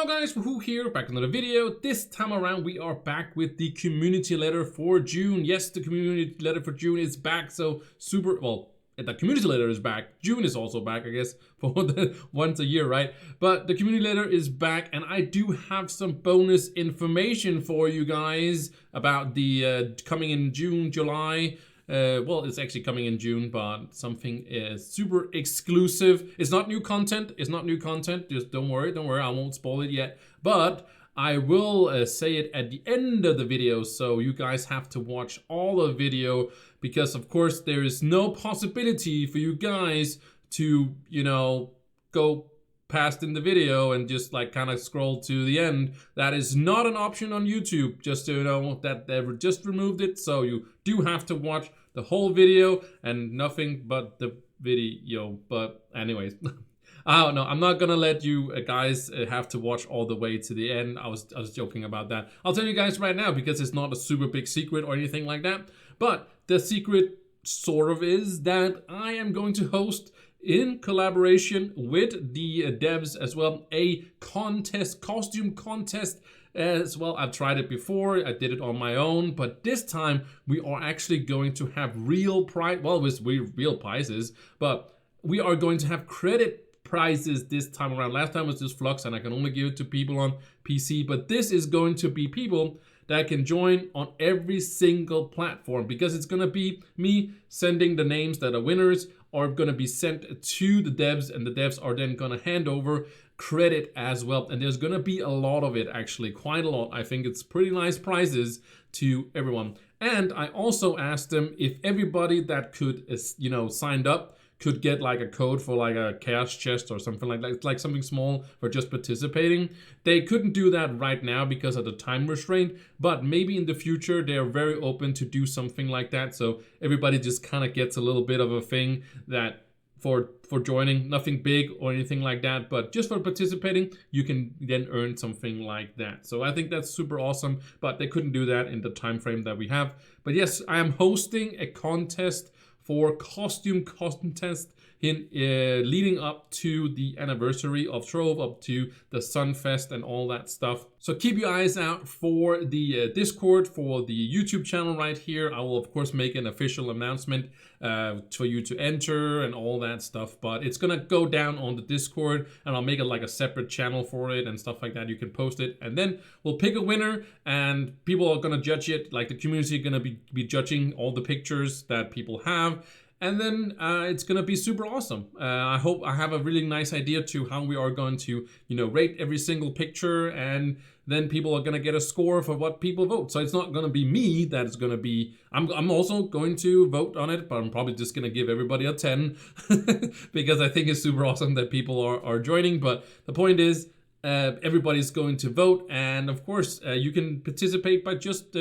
guys, Wahoo here, back with another video. This time around we are back with the community letter for June. Yes, the community letter for June is back, so the community letter is back. June is also back, I guess, for once a year, right? But the community letter is back, and I do have some bonus information for you guys about the coming in June, July. Well, it's actually coming in June, but something is super exclusive. It's not new content. Just don't worry. I won't spoil it yet. But I will say it at the end of the video, so you guys have to watch all the video, because of course there is no possibility for you guys to, go past in the video and just like kind of scroll to the end. That is not an option on YouTube, just so you know that they've just removed it. So you do have to watch the whole video and nothing but the video. But anyways, I don't know. I'm not gonna let you guys have to watch all the way to the end. I was joking about that. I'll tell you guys right now, because it's not a super big secret or anything like that. But the secret sort of is that I am going to host, in collaboration with the devs as well, a costume contest as well. I've tried it before, I did it on my own, but this time we are actually going to have real prizes, but we are going to have credit prizes this time around. Last time was just Flux, and I can only give it to people on PC, but this is going to be people that can join on every single platform, because it's gonna be me sending the names that are winners are gonna be sent to the devs, and the devs are then gonna hand over credit as well. And there's gonna be a lot of it, actually, quite a lot. I think it's pretty nice prizes to everyone. And I also asked them if everybody that could, signed up could get like a code for like a cash chest or something like that. It's like something small for just participating. They couldn't do that right now because of the time restraint, but maybe in the future they are very open to do something like that. So everybody just kind of gets a little bit of a thing that for joining, nothing big or anything like that, but just for participating, you can then earn something like that. So I think that's super awesome, but they couldn't do that in the time frame that we have. But yes, I am hosting a contest for costume contest in leading up to the anniversary of Trove, up to the Sunfest and all that stuff. So keep your eyes out for the Discord, for the YouTube channel right here. I will of course make an official announcement for you to enter and all that stuff, but it's gonna go down on the Discord, and I'll make it like a separate channel for it and stuff like that. You can post it, and then we'll pick a winner, and people are gonna judge it. Like the community are gonna be judging all the pictures that people have. And then it's gonna be super awesome. I hope I have a really nice idea to how we are going to, rate every single picture, and then people are gonna get a score for what people vote. So it's not gonna be me that is gonna be, I'm also going to vote on it, but I'm probably just gonna give everybody a 10 because I think it's super awesome that people are joining. But the point is, everybody's going to vote, and of course you can participate by just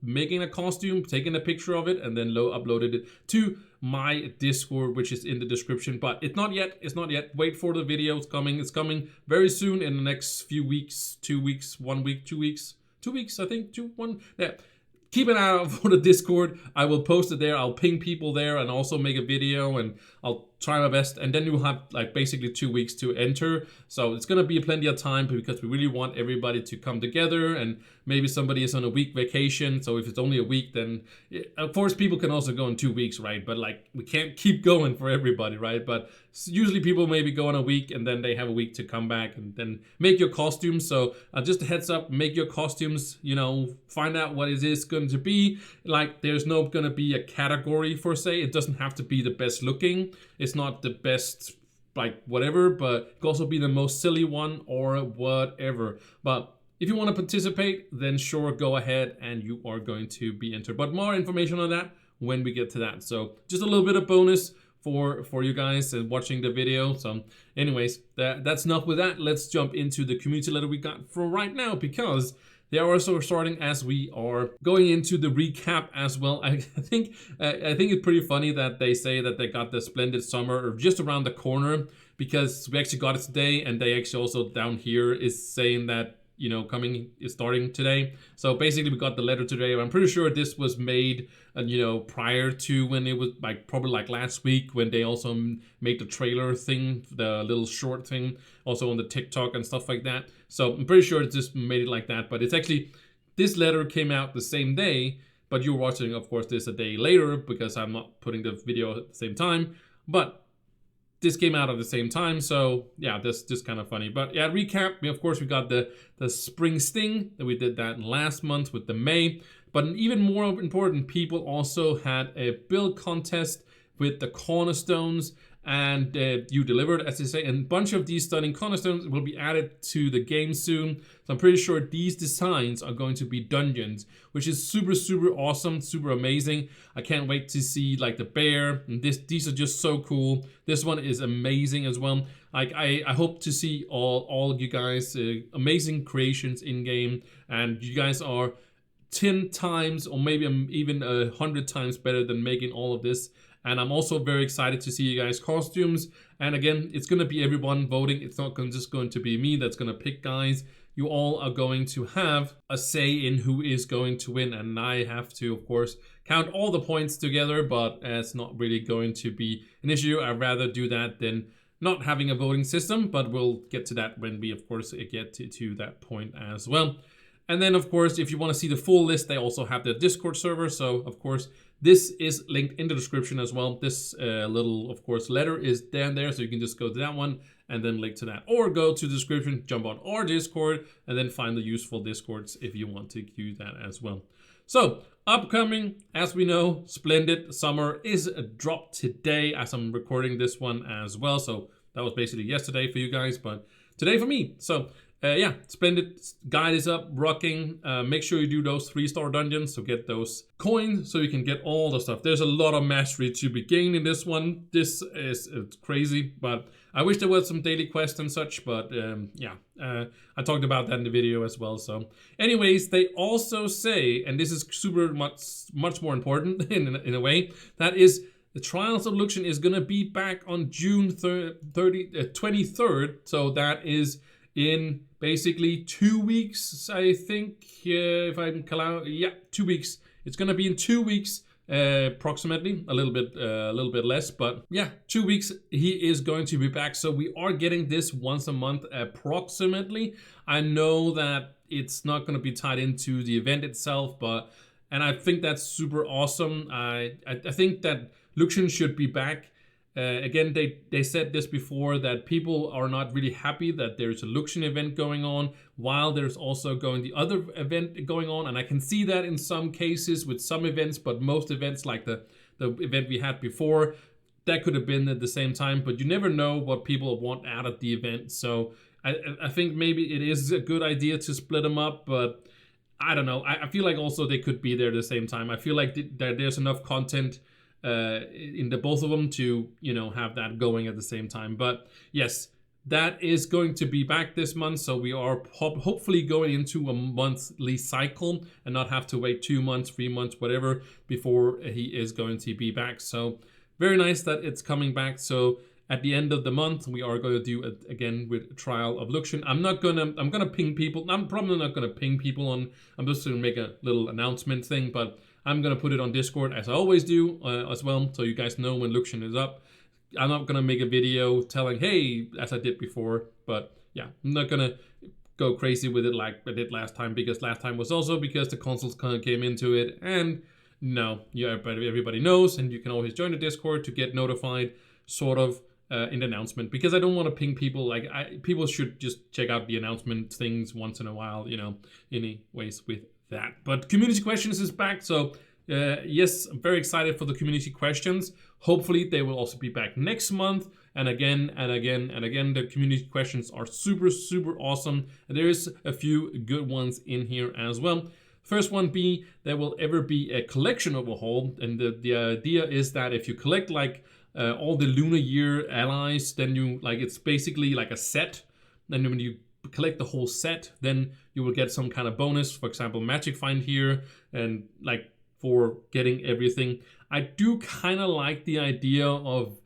making a costume, taking a picture of it, and then uploaded it to my Discord, which is in the description. But it's not yet. Wait for the video. It's coming very soon, in the next few weeks. 2 weeks, 1 week, 2 weeks, 2 weeks, I think. 2, 1, yeah. Keep an eye out for the Discord. I will post it there. I'll ping people there and also make a video, and I'll try my best. And then you'll have like basically 2 weeks to enter. So it's gonna be plenty of time, because we really want everybody to come together, and maybe somebody is on a week vacation. So if it's only a week, then of course people can also go in 2 weeks, right? But like we can't keep going for everybody, right? But usually people maybe go on a week, and then they have a week to come back and then make your costumes. So just a heads up, make your costumes, find out what it is going to be. Like there's no gonna be a category for say. It doesn't have to be the best looking. It's not the best, like whatever, but it can also be the most silly one or whatever. But if you want to participate, then sure, go ahead, and you are going to be entered. But more information on that when we get to that. So just a little bit of bonus for you guys watching the video. So anyways, that's enough with that. Let's jump into the community letter we got for right now, because they are also starting as we are going into the recap as well. I think it's pretty funny that they say that they got the Splendid Summer just around the corner, because we actually got it today, and they actually also down here is saying that you know, starting today. So basically we got the letter today. I'm pretty sure this was made, you know, prior to when it was like probably like last week when they also made the trailer thing, the little short thing, also on the TikTok and stuff like that. So I'm pretty sure it just made it like that. But it's actually, this letter came out the same day, but you're watching, of course, this a day later because I'm not putting the video at the same time. But this came out at the same time, so yeah, that's just kind of funny. But yeah, recap, of course, we got the spring sting, that we did that last month with the May. But even more important, people also had a build contest with the cornerstones, and you delivered, as they say, and a bunch of these stunning cornerstones will be added to the game soon. So I'm pretty sure these designs are going to be dungeons, which is super, super awesome, super amazing. I can't wait to see like the bear, and these are just so cool. This one is amazing as well. Like I hope to see all of you guys amazing creations in game, and you guys are 10 times or maybe even 100 times better than making all of this. And I'm also very excited to see you guys' costumes. And again, it's going to be everyone voting. It's not just going to be me that's going to pick guys. You all are going to have a say in who is going to win. And I have to, of course, count all the points together, but it's not really going to be an issue. I'd rather do that than not having a voting system, but we'll get to that when we, of course, get to that point as well. And then, of course, if you want to see the full list, they also have the Discord server. So, of course, this is linked in the description as well. This little, of course, letter is down there. So you can just go to that one and then link to that. Or go to the description, jump on our Discord, and then find the useful Discords if you want to use that as well. So, upcoming, as we know, Splendid Summer is dropped today as I'm recording this one as well. So that was basically yesterday for you guys, but today for me. So yeah, Splendid guide is up, rocking. Make sure you do those 3-star dungeons to get those coins so you can get all the stuff. There's a lot of mastery to be gained in this one. This is it's crazy, but I wish there was some daily quests and such, but yeah, I talked about that in the video as well. So anyways, they also say, and this is super much more important in a way, that is the Trials of Luxion is going to be back on June 23rd. So that is in basically 2 weeks, I think, if I'm yeah, 2 weeks. It's gonna be in 2 weeks, approximately, a little bit less, but yeah, 2 weeks. He is going to be back, so we are getting this once a month, approximately. I know that it's not gonna be tied into the event itself, and I think that's super awesome. I think that Luxion should be back. Again, they said this before, that people are not really happy that there's a Luxion event going on while there's also the other event going on. And I can see that in some cases with some events, but most events, like the event we had before, that could have been at the same time. But you never know what people want out of the event. So I think maybe it is a good idea to split them up, but I don't know. I feel like also they could be there at the same time. I feel like there's enough content in the both of them to, you know, have that going at the same time. But yes, that is going to be back this month, so we are hopefully going into a monthly cycle and not have to wait 2 months, 3 months, whatever, before he is going to be back. So very nice that it's coming back. So at the end of the month, we are going to do it again with Trial of Luxion. I'm gonna ping people. I'm probably not gonna ping people on. I'm just gonna make a little announcement thing, but I'm gonna put it on Discord as I always do as well, so you guys know when Luxion is up. I'm not gonna make a video telling, hey, as I did before, but yeah, I'm not gonna go crazy with it like I did last time, because last time was also because the consoles kind of came into it, and no, yeah, but everybody knows, and you can always join the Discord to get notified, sort of, in the announcement, because I don't want to ping people. Like, people should just check out the announcement things once in a while, you know, anyways with that. But community questions is back, so yes, I'm very excited for the community questions. Hopefully they will also be back next month, and again and again and again. The community questions are super, super awesome, and there is a few good ones in here as well. First one be, there will ever be a collection overhaul, and the idea is that if you collect like all the lunar year allies, then you, like, it's basically like a set. Then when you collect the whole set, then you will get some kind of bonus, for example magic find here, and like for getting everything. I do kind of like the idea of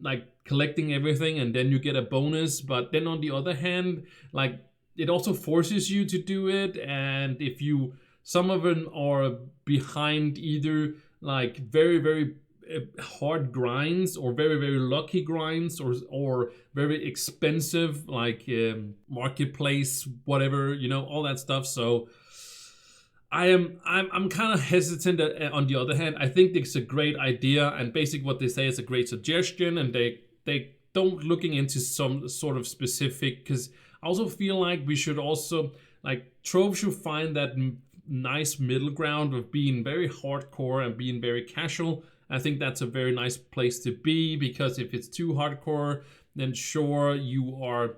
like collecting everything and then you get a bonus, but then on the other hand, like, it also forces you to do it. And if you, some of them are behind either like very hard grinds or very lucky grinds or very expensive like marketplace, whatever, you know, all that stuff. So I'm kind of hesitant. On the other hand, I think it's a great idea, and basically what they say is a great suggestion, and they don't looking into some sort of specific, because I also feel like we should also, like, Trove should find that nice middle ground of being very hardcore and being very casual. I think that's a very nice place to be, because if it's too hardcore, then sure, you're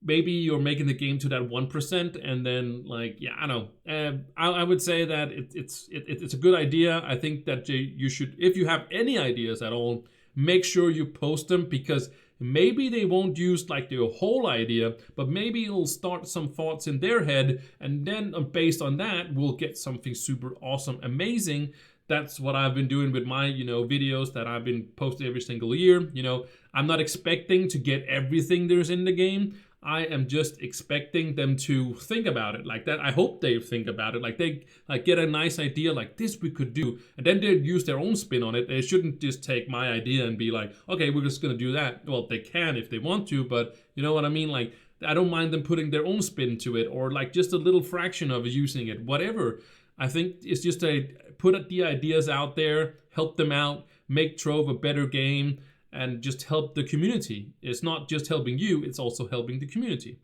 maybe you're making the game to that 1%, and then, like, yeah, I don't know. I would say that it's a good idea. I think that you should, if you have any ideas at all, make sure you post them, because maybe they won't use like the whole idea, but maybe it'll start some thoughts in their head, and then based on that, we'll get something super awesome, amazing. That's what I've been doing with my, you know, videos that I've been posting every single year. You know, I'm not expecting to get everything there's in the game. I am just expecting them to think about it like that. I hope they think about it, like they like get a nice idea, like this we could do, and then they use their own spin on it. They shouldn't just take my idea and be like, okay, we're just gonna do that. Well, they can if they want to, but you know what I mean? Like, I don't mind them putting their own spin to it, or like just a little fraction of using it, whatever. I think it's just a put the ideas out there, help them out, make Trove a better game, and just help the community. It's not just helping you, it's also helping the community.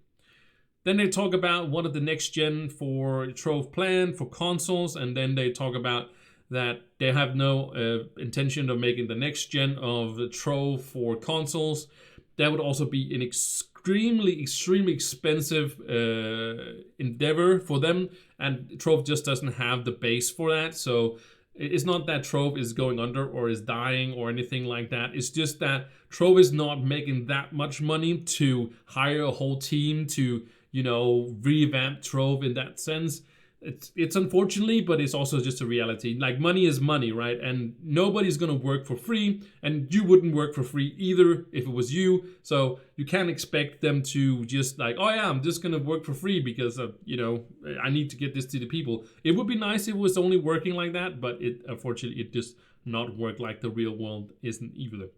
Then they talk about what are the next gen for Trove plan for consoles, and then they talk about that they have no intention of making the next gen of Trove for consoles. That would also be an extremely expensive endeavor for them, and Trove just doesn't have the base for that. So it's not that Trove is going under or is dying or anything like that. It's just that Trove is not making that much money to hire a whole team to, you know, revamp Trove in that sense. It's unfortunately, but it's also just a reality. Like, money is money, right? And nobody's gonna work for free, and you wouldn't work for free either if it was you. So you can't expect them to just like, oh yeah, I'm just gonna work for free because you know, I need to get this to the people. It would be nice if it was only working like that, but it unfortunately it just not work like the real world isn't either.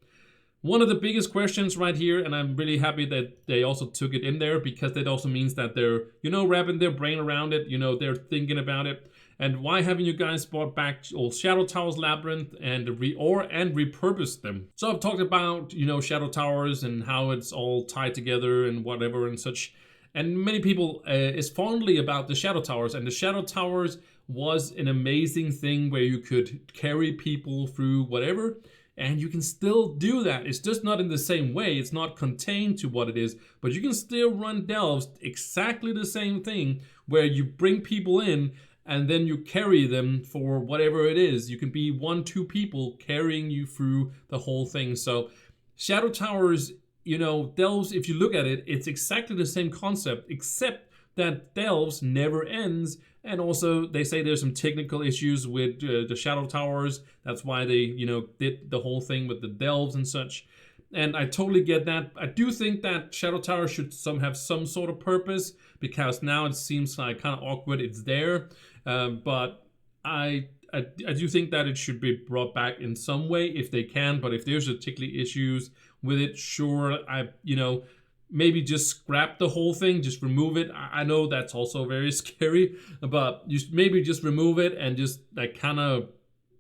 One of the biggest questions right here, and I'm really happy that they also took it in there, because that also means that they're, you know, wrapping their brain around it, you know, they're thinking about it. And why haven't you guys brought back old Shadow Towers Labyrinth and repurposed them? So I've talked about, you know, Shadow Towers and how it's all tied together and whatever and such. And many people is fondly about the Shadow Towers, and the Shadow Towers was an amazing thing where you could carry people through whatever. And you can still do that. It's just not in the same way. It's not contained to what it is. But you can still run delves exactly the same thing, where you bring people in and then you carry them for whatever it is. You can be 1-2 people carrying you through the whole thing. So Shadow Towers, you know, delves, if you look at it, it's exactly the same concept, except that delves never ends. And also, they say there's some technical issues with the Shadow Towers. That's why they, you know, did the whole thing with the delves and such. And I totally get that. I do think that Shadow Tower should have some sort of purpose, because now it seems like kind of awkward. It's there, but I do think that it should be brought back in some way if they can. But if there's particular issues with it, sure, you know, maybe just scrap the whole thing, just remove it. I know that's also very scary, but you maybe just remove it and just like kind of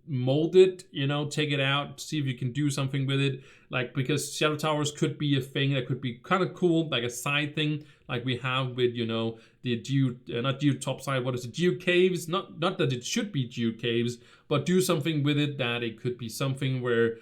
mold it, you know, take it out, see if you can do something with it. Like, because Shadow Towers could be a thing that could be kind of cool, like a side thing, like we have with, you know, the not Geo topside, what is it, Geo caves? Not that it should be Geo caves, but do something with it that it could be something where,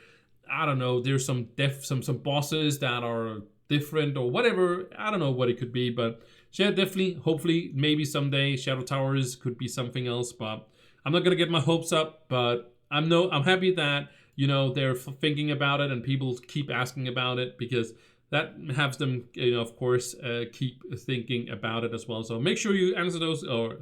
I don't know, there's some some bosses that are different or whatever. I don't know what it could be, but yeah, definitely, hopefully, maybe someday Shadow Towers could be something else. But I'm not gonna get my hopes up. But I'm happy that, you know, they're thinking about it and people keep asking about it, because that has them, you know, of course, keep thinking about it as well. So make sure you answer those, or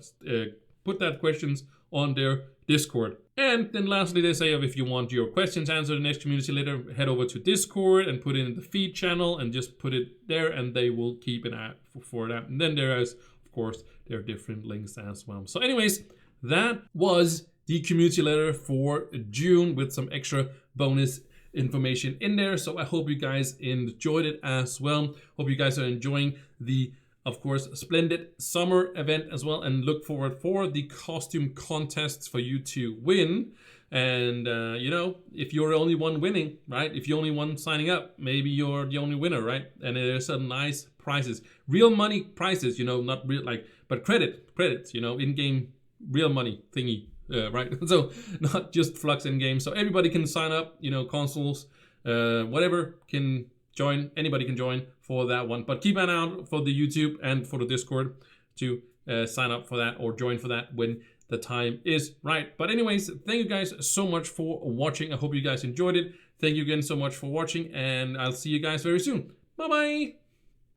put that questions on there Discord. And then lastly, they say if you want your questions answered in the next community letter, head over to Discord and put it in the feed channel and just put it there, and they will keep an app for that. And then there is, of course, there are different links as well. So anyways, that was the community letter for June with some extra bonus information in there. So I hope you guys enjoyed it as well. Hope you guys are enjoying the, of course, splendid summer event as well, and look forward for the costume contests for you to win. And you know, if you're the only one winning, right? If you're the only one signing up, maybe you're the only winner, right? And there's some nice prizes, real money prizes, you know, not real like, but credits, you know, in-game real money thingy. Right, so not just Flux in game. So everybody can sign up, you know, consoles, whatever can join. Anybody can join for that one. But keep an eye out for the YouTube and for the Discord to sign up for that or join for that when the time is right. But anyways, thank you guys so much for watching. I hope you guys enjoyed it. Thank you again so much for watching, and I'll see you guys very soon. Bye bye.